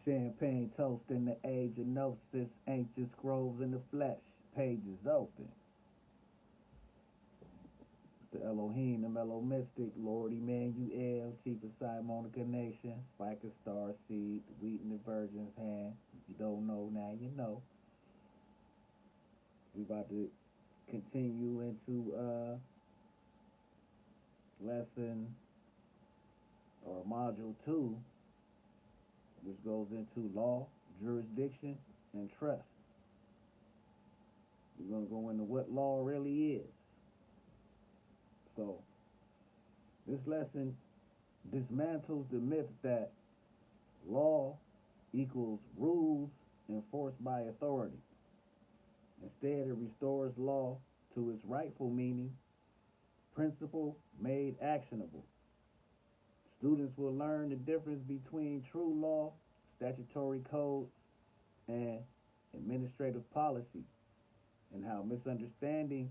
Champagne toast in the age of gnosis, ancient scrolls in the flesh, pages open. The Elohim, the Mellow Mystic, Lord Emmanuel, Chief of simonicanation, Spike of Star Seed, the wheat in the virgin's hand. If you don't know, now you know. We about to continue into lesson or module 2, which goes into law, jurisdiction, and trust. We're going to go into what law really is. So, this lesson dismantles the myth that law equals rules enforced by authority. Instead, it restores law to its rightful meaning, principle made actionable. Students will learn the difference between true law, statutory codes, and administrative policy, and how misunderstanding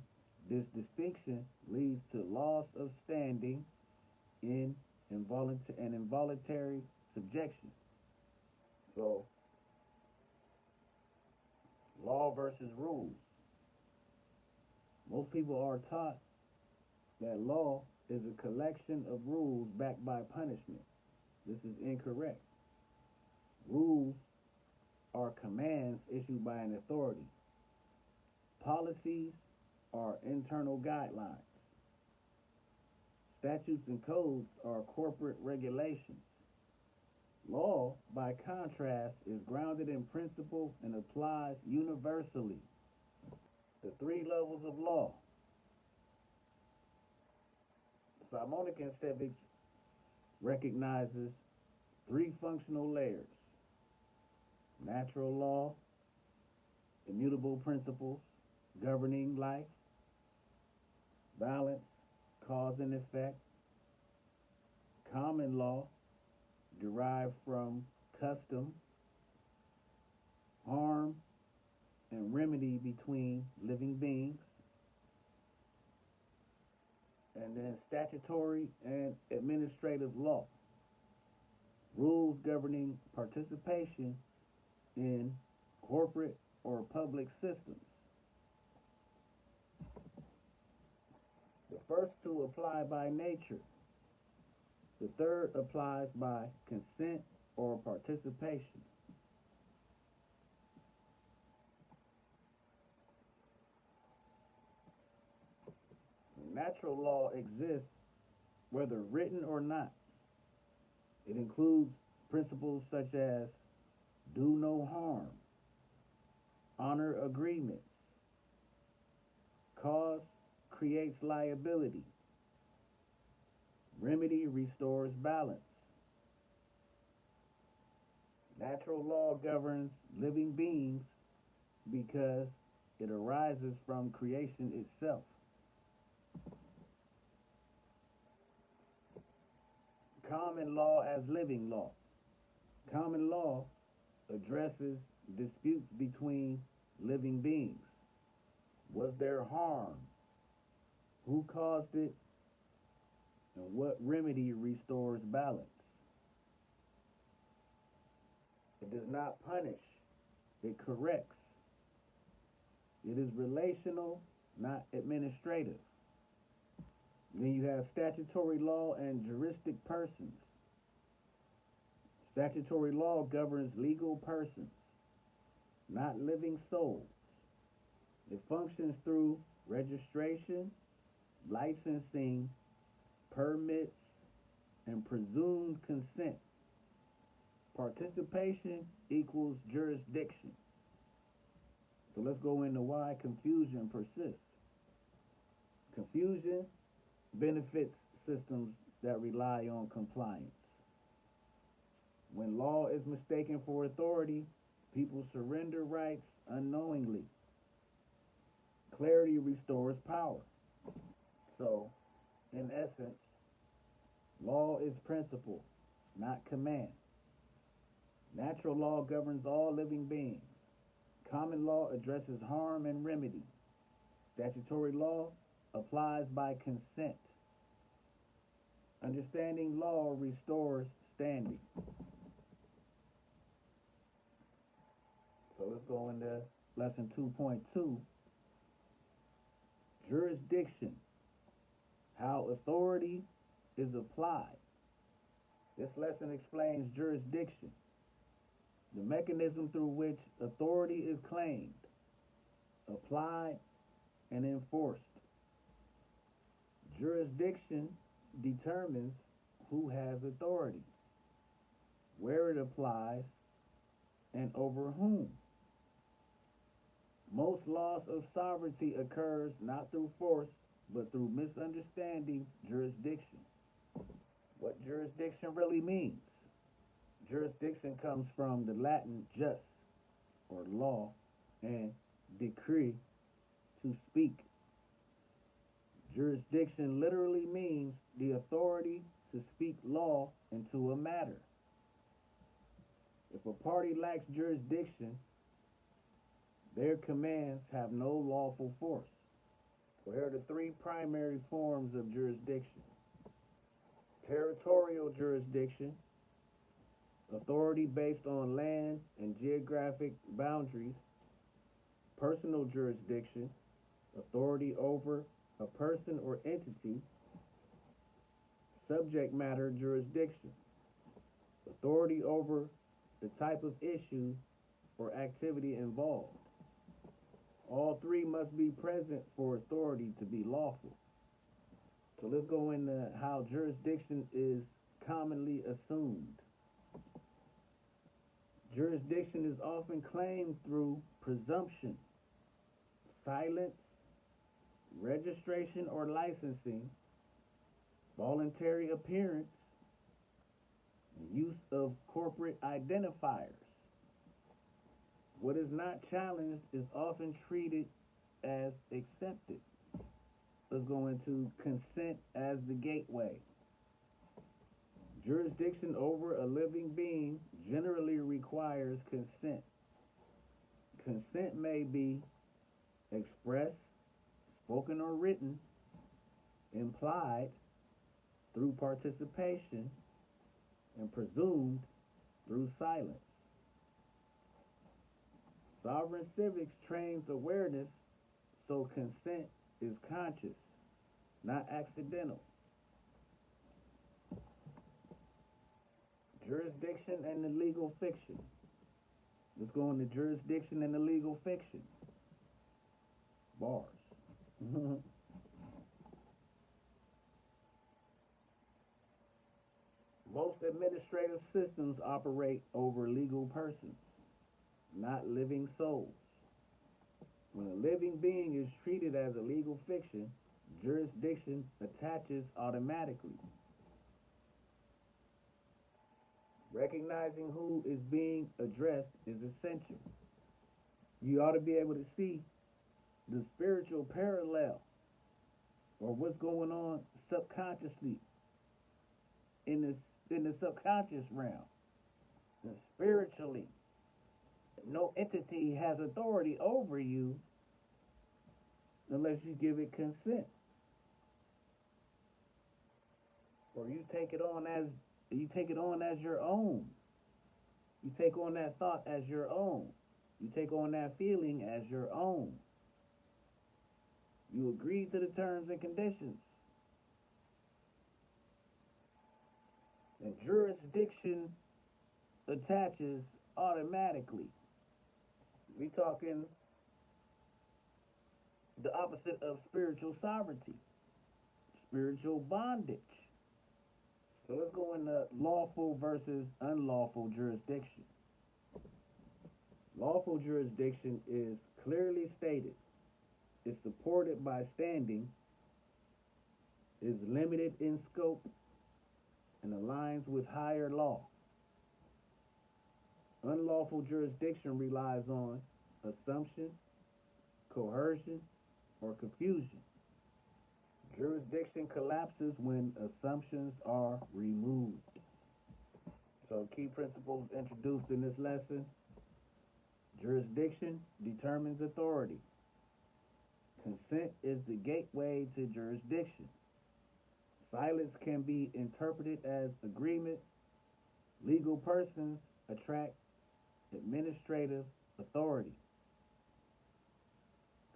this distinction leads to loss of standing in involuntary subjection. So, law versus rules. Most people are taught that law is a collection of rules backed by punishment. This is incorrect. Rules are commands issued by an authority. Policies are internal guidelines. Statutes and codes are corporate regulations. Law, by contrast, is grounded in principle and applies universally. The 3 levels of law. Simonican civics recognizes 3 functional layers: natural law, immutable principles governing life, balance, cause and effect, common law, derived from custom, harm and remedy between living beings, and then statutory and administrative law, rules governing participation in corporate or public systems. The first 2 apply by nature. The third applies by consent or participation. Natural law exists whether written or not. It includes principles such as do no harm, honor agreements, cause creates liability, remedy restores balance. Natural law governs living beings because it arises from creation itself. Common law as living law. Common law addresses disputes between living beings. Was there harm? Who caused it? And what remedy restores balance? It does not punish, it corrects. It is relational, not administrative. Then you have statutory law and juristic persons. Statutory law governs legal persons, not living souls. It functions through registration, licensing, permits, and presumed consent. Participation equals jurisdiction. So let's go into why confusion persists. Confusion benefits systems that rely on compliance. When law is mistaken for authority, people surrender rights unknowingly. Clarity restores power. So, in essence, law is principle, not command. Natural law governs all living beings. Common law addresses harm and remedy. Statutory law applies by consent. Understanding law restores standing. let's go into lesson 2.2, jurisdiction, how authority is applied. This lesson explains jurisdiction, the mechanism through which authority is claimed, applied, and enforced. Jurisdiction determines who has authority, where it applies, and over whom. Most loss of sovereignty occurs not through force, but through misunderstanding jurisdiction. What jurisdiction really means. Jurisdiction comes from the Latin jus, or law, and decree, to speak. Jurisdiction literally means the authority to speak law into a matter. If a party lacks jurisdiction, their commands have no lawful force. So here are the three primary forms of jurisdiction. Territorial jurisdiction, authority based on land and geographic boundaries. Personal jurisdiction, authority over a person or entity. Subject matter jurisdiction, authority over the type of issue or activity involved. All three must be present for authority to be lawful. So let's go into how jurisdiction is commonly assumed. Jurisdiction is often claimed through presumption, silence, registration or licensing, voluntary appearance, and use of corporate identifiers. What is not challenged is often treated as accepted. Let's go into consent as the gateway. Jurisdiction over a living being generally requires consent. Consent may be expressed, spoken or written, implied through participation, and presumed through silence. Sovereign civics trains awareness, so consent is conscious, not accidental. Jurisdiction and the legal fiction. Let's go into jurisdiction and the legal fiction. Bars. Most administrative systems operate over legal persons, not living souls. When a living being is treated as a legal fiction, jurisdiction attaches automatically. Recognizing who is being addressed is essential. You ought to be able to see the spiritual parallel, or what's going on subconsciously in the subconscious realm. And spiritually, no entity has authority over you unless you give it consent, or you take it on as your own. You take on that thought as your own. You take on that feeling as your own. You agree to the terms and conditions. And jurisdiction attaches automatically. We talking the opposite of spiritual sovereignty, spiritual bondage. So let's go into lawful versus unlawful jurisdiction. Lawful jurisdiction is clearly stated, is supported by standing, is limited in scope, and aligns with higher law. Unlawful jurisdiction relies on assumption, coercion, or confusion. Jurisdiction collapses when assumptions are removed. So key principles introduced in this lesson. Jurisdiction determines authority. Consent is the gateway to jurisdiction. Silence can be interpreted as agreement. Legal persons attract administrative authority.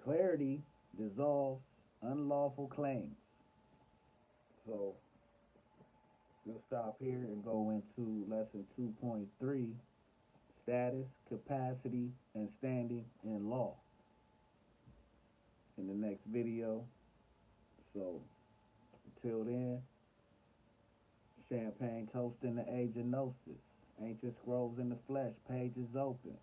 Clarity dissolves unlawful claims. So we'll stop here and go into lesson 2.3, status, capacity, and standing in law in the next video. So until then, champagne toast in the age of gnosis. Ancient scrolls in the flesh, pages open.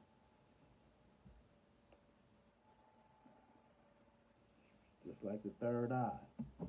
Just like the third eye.